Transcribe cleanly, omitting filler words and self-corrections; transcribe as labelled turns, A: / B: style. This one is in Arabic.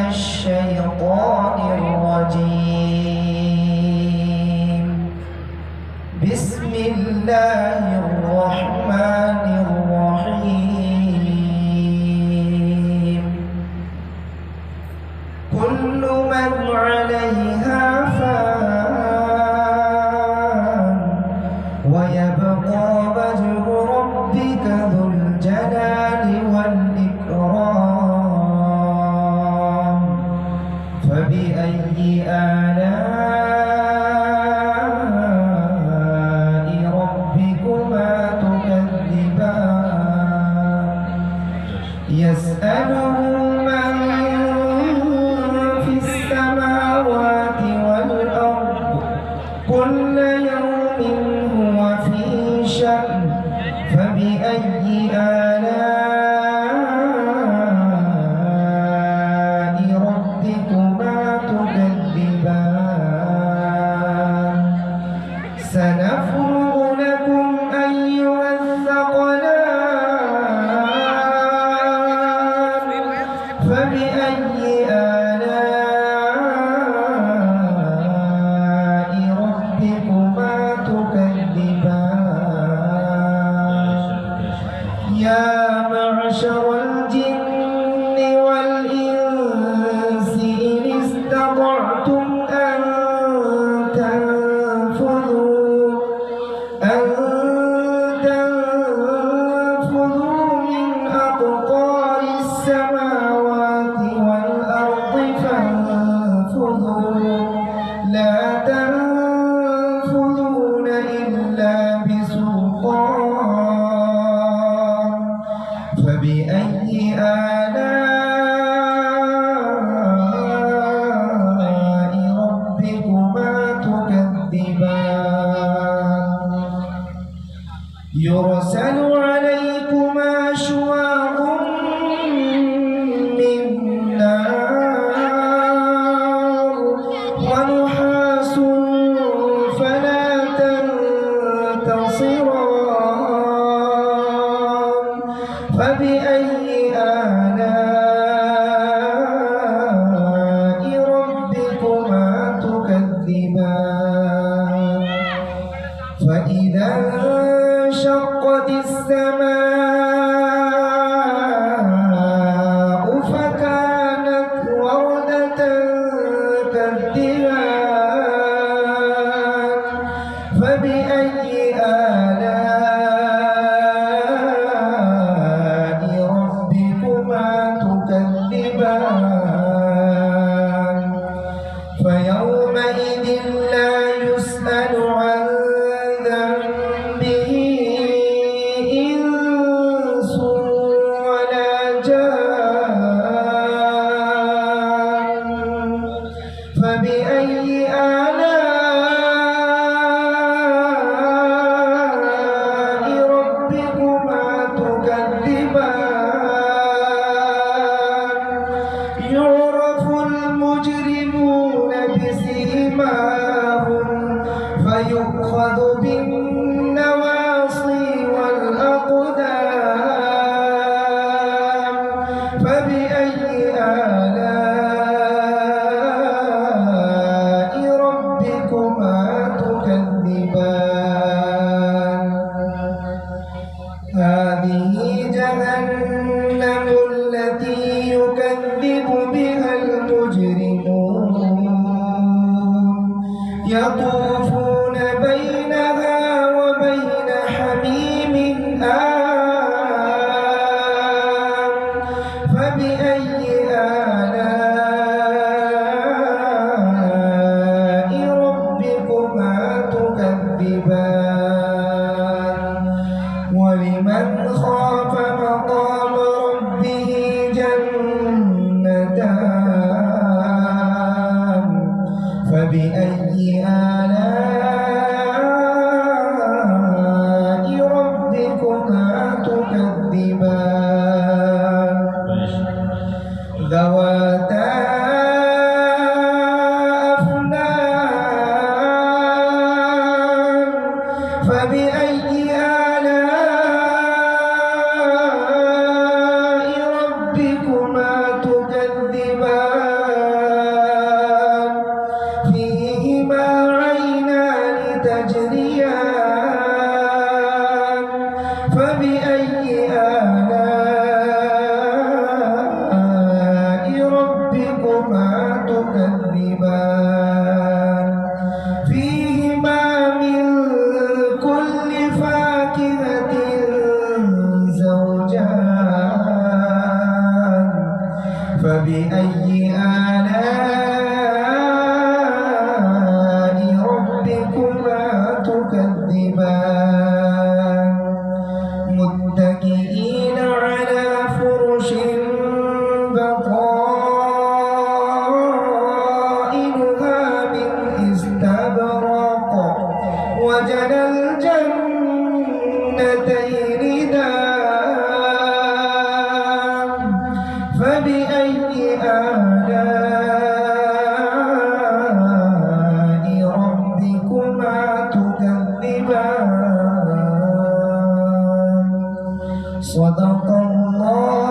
A: الشيطان الرجيم. بسم الله الرحمن الرحيم. كل من عليها فان ويبقى وجه ربك ذو الجلال والإكرام. فبأي آلاء ربكما تكذبان؟ يسأله من في السماوات والأرض كل يوم هو في شأن. فبأي آلاء ربكما تكذبان؟ سنفرغ لكم أيها الثقلان. فبأي آلاء ربكما تكذبان؟ يا معشر الجن والإنس إن استطعتم أن تنفذوا من أقطار السماوات والأرض فانفذوا لا تنفذون إلا بسلطان. فبأي آلاء ربكما تكذبان؟ يرسل عليكما شواظ من نار ونحاس فلا تنتصران. فبأي آلاء ربكما تكذبان؟ فإذا انشقت السماء فكانت وردة كالدهان. فبأي آلاء ربكما تكذبان؟ فيومئذ لا يسأل عن ذنبه إنس ولا جان. فبأي آلاء ربكما تكذبان؟ يعرف المجرمون بسيماهم فيؤخذ بالنواصي والأقدام. فبأي آلاء ربكما تكذبان؟ هذه جهنم التي يكذب بها المجرمون يطوفون بينها وبين حميم آن. فبأي آلاء ربكما تكذبان؟ ولمن خاف مقام ربه جنتان. فبأي آلاء ربكما تكذبان؟ ذواتا أفنان. فبأي آلاء ربكما تكذبان؟ فبأي آلاء ربكما تكذبان متكئين على فرش بطائنها من استبرق وجنى الجنتين دان فبأي آلاء ربكما تكذبان صدق الله